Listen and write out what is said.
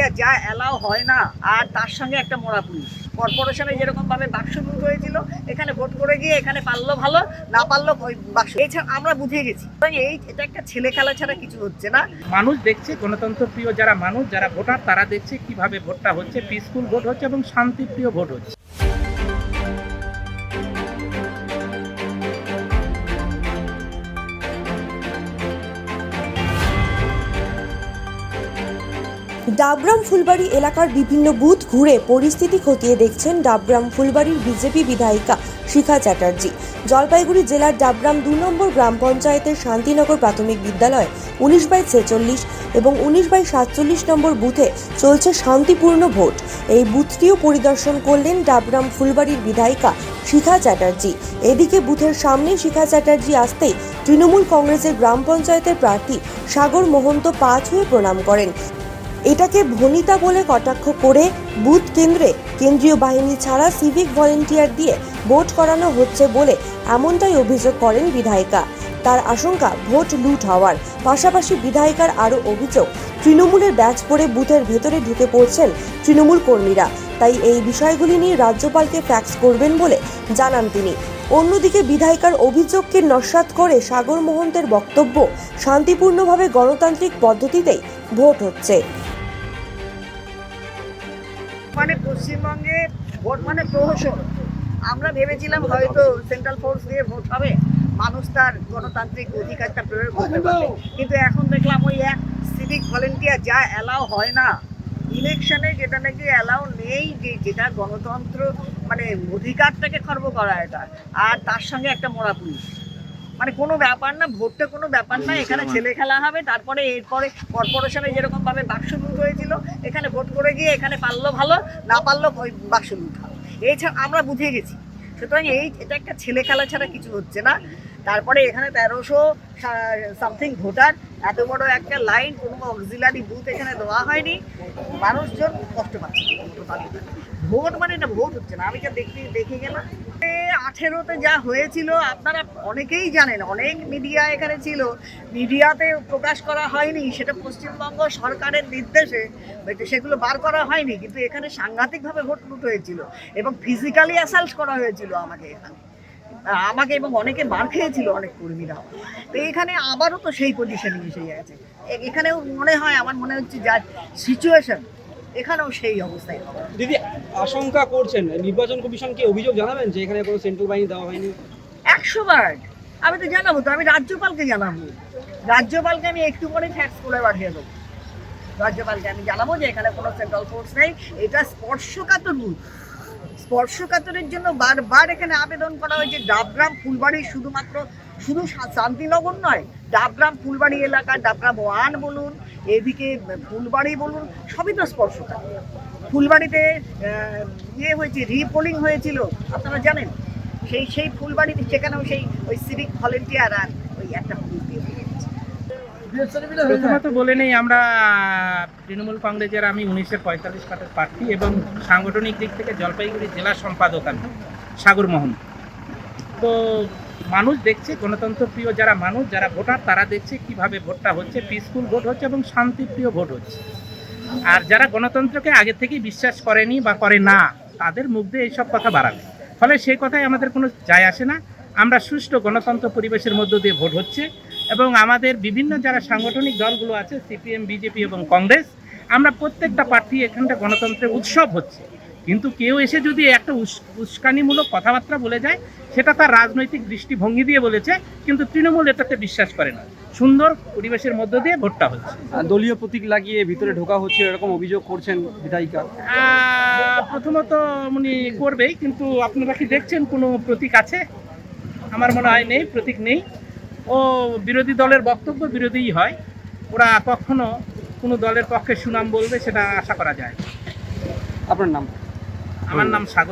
Volunteer যা allow হয় না, আর তার সঙ্গে একটা মোড়া পুলিশ। কর্পোরেশনে যেরকম ভাবে বাক্স লুট হয়েছিল, এখানে ভোট করে গিয়ে এখানে পারলো ভালো, না পারলো ওই বাক্স। এছাড়া আমরা বুঝে গেছি এটা একটা ছেলে খেলা ছাড়া কিছু হচ্ছে না। মানুষ দেখছে, গণতন্ত্র প্রিয় যারা মানুষ, যারা ভোটার, তারা দেখছে কিভাবে ভোটটা হচ্ছে, পিসফুল ভোট হচ্ছে এবং শান্তিপ্রিয় ভোট হচ্ছে। ডাবগ্রাম ফুলবাড়ি এলাকার বিভিন্ন বুথ ঘুরে পরিস্থিতি খতিয়ে দেখছেন ডাবগ্রাম ফুলবাড়ির বিজেপি বিধায়িকা শিখা চ্যাটার্জি। জলপাইগুড়ি জেলার ডাবগ্রাম 2 নম্বর গ্রাম পঞ্চায়েতের শান্তিনগর প্রাথমিক বিদ্যালয় 19/46 এবং 19/47 নম্বর বুথে চলছে শান্তিপূর্ণ ভোট। এই বুথটিও পরিদর্শন করলেন ডাবগ্রাম ফুলবাড়ির বিধায়িকা শিখা চ্যাটার্জি। এদিকে বুথের সামনে শিখা চ্যাটার্জি আসতেই তৃণমূল কংগ্রেসের গ্রাম পঞ্চায়েতের প্রার্থী সাগর মহন্ত পা ছুঁয়ে প্রণাম করেন। এটাকে ভনিতা বলে কটাক্ষ করে বুথ কেন্দ্রে কেন্দ্রীয় বাহিনী ছাড়া সিভিক ভলেন্টিয়ার দিয়ে ভোট করানো হচ্ছে বলে এমনটাই অভিযোগ করেন বিধায়িকা। তার আশঙ্কা ভোট লুট হওয়ার। পাশাপাশি বিধায়িকার আরও অভিযোগ, তৃণমূলের ব্যাচ পরে বুথের ভেতরে ঢুকে পড়ছেন তৃণমূল কর্মীরা। তাই এই বিষয়গুলি নিয়ে রাজ্যপালকে ফ্যাক্স করবেন বলে জানান তিনি। অন্যদিকে বিধায়িকার অভিযোগকে নস্যাৎ করে সাগর মহন্তের বক্তব্য, শান্তিপূর্ণভাবে গণতান্ত্রিক পদ্ধতিতেই ভোট হচ্ছে। মানে পশ্চিমবঙ্গে ভোট মানে প্রহসন। আমরা ভেবেছিলাম হয়তো সেন্ট্রাল ফোর্স দিয়ে ভোট হবে, মানুষ তার গণতান্ত্রিক অধিকারটা প্রয়োগ করতে পারবে, কিন্তু এখন দেখলাম ওই এক সিভিক ভলেন্টিয়ার যা অ্যালাউ হয় না ইলেকশনে, যেটা নাকি অ্যালাউ নেই, যেটা গণতন্ত্র মানে অধিকারটাকে খর্ব করা এটা, আর তার সঙ্গে একটা মোড়া পুলিশ। মানে কোনো ব্যাপার না, ভোটটা কোনো ব্যাপার না, এখানে ছেলে খেলা হবে। তারপরে এরপরে কর্পোরেশনে যেরকম ভাবে বাক্স লুট হয়েছিল, এখানে ভোট করে গিয়ে এখানে পারলো ভালো, না পারলো ওই বাক্স লুট হবে। এছাড়া আমরা বুঝে গেছি। সুতরাং এটা একটা ছেলে খেলা ছাড়া কিছু হচ্ছে না। তারপরে এখানে 1300 সামথিং ভোটার, এত বড় একটা লাইন, কোনো অক্সিলারি বুথ এখানে দেওয়া হয়নি, মানুষজন কষ্ট পাচ্ছে। ভোট মানে এটা ভোট হচ্ছে না। আমি যা দেখে গেলাম 18-তে যা হয়েছিল আপনারা অনেকেই জানেন, অনেক মিডিয়া এখানে ছিল, মিডিয়াতে প্রকাশ করা হয়নি, সেটা পশ্চিমবঙ্গ সরকারের নির্দেশে সেগুলো বার করা হয়নি, কিন্তু এখানে সাংঘাতিকভাবে ভোট লুট হয়েছিল এবং ফিজিক্যালি অ্যাসাল্ট করা হয়েছিল আমাকে এবং অনেকে মার খেয়েছিল, অনেক কর্মীরা। তো এখানে আবারও তো সেই পজিশনে এসে গেছে। এখানেও মনে হয়, আমার মনে হচ্ছে যা সিচুয়েশন, এখানেও সেই অবস্থায় হবে। দিদি, আশঙ্কা করছেন নির্বাচন কমিশনকে অভিযোগ জানাবেন যে এখানে কোনো সেন্ট্রাল বাহিনী দেওয়া হয়নি? 100 বার আমি তো জানাবো, তো আমি রাজ্যপালকে জানাবো। রাজ্যপালকে আমি একটু পরে ফ্যাক্স করে পাঠিয়ে দেবো। রাজ্যপালকে আমি জানাবো যে এখানে কোনো সেন্ট্রাল ফোর্স নেই, এটা স্পর্শকাতর বুথ। স্পর্শকাতরের জন্য বারবার এখানে আবেদন করা হয়েছে। ডাবগ্রাম ফুলবাড়ি শুধু শান্তিনগর নয়, ডাবগ্রাম ফুলবাড়ি এলাকা, ডাবগ্রাম 1 বলুন, এদিকে ফুলবাড়ি বলুন, সবই তো স্পর্শকাতর। ফুলবাড়িতে হয়েছে, রিপোলিং হয়েছিল, আপনারা জানেন। সেই ফুলবাড়িতে সেখানেও সেই ওই সিভিক ভলেন্টিয়ার আর ওই একটা পুলিশ দিয়ে হয়েছে। প্রথমত বলে নেই, আমরা তৃণমূল কংগ্রেসের, আমি 1945 কাটের প্রার্থী এবং সাংগঠনিক দিক থেকে জলপাইগুড়ি জেলা সম্পাদক আমি সাগর মোহন। তো মানুষ দেখছে, গণতন্ত্র প্রিয় যারা মানুষ, যারা ভোটার, তারা দেখছে কিভাবে ভোটটা হচ্ছে, পিসফুল ভোট হচ্ছে এবং শান্তিপ্রিয় ভোট হচ্ছে। আর যারা গণতন্ত্রকে আগে থেকেই বিশ্বাস করেনি বা করে না, তাদের মুখ দিয়ে এইসব কথা বাড়াবে, ফলে সেই কথায় আমাদের কোনো যায় আসে না। আমরা সুষ্ঠু গণতন্ত্র পরিবেশের মধ্য দিয়ে ভোট হচ্ছে এবং আমাদের বিভিন্ন যারা সাংগঠনিক দলগুলো আছে, সিপিএম, বিজেপি এবং কংগ্রেস, আমরা প্রত্যেকটা প্রার্থী এখানটা গণতন্ত্রের উৎসব হচ্ছে। কিন্তু কেউ এসে যদি একটা উস্কানিমূলক কথাবার্তা বলে যায়, সেটা তার রাজনৈতিক দৃষ্টিভঙ্গি দিয়ে বলেছে, কিন্তু তৃণমূল এটাতে বিশ্বাস করে না। সুন্দর পরিবেশের মধ্য দিয়ে ভোটটা হচ্ছে। দলীয় প্রতীক লাগিয়ে ভিতরে ঢোকা হচ্ছে, এরকম অভিযোগ করছেন বিধায়িকা। প্রথমত উনি করবেই, কিন্তু আপনারা কি দেখছেন কোনো প্রতীক আছে? আমার মনে হয় নেই, প্রতীক নেই। ও বিরোধী দলের বক্তব্য বিরোধীই হয়, ওরা কখনো কোনো দলের পক্ষে সুনাম বলবে সেটা আশা করা যায়। আপনার নাম? আমার নাম সাগর।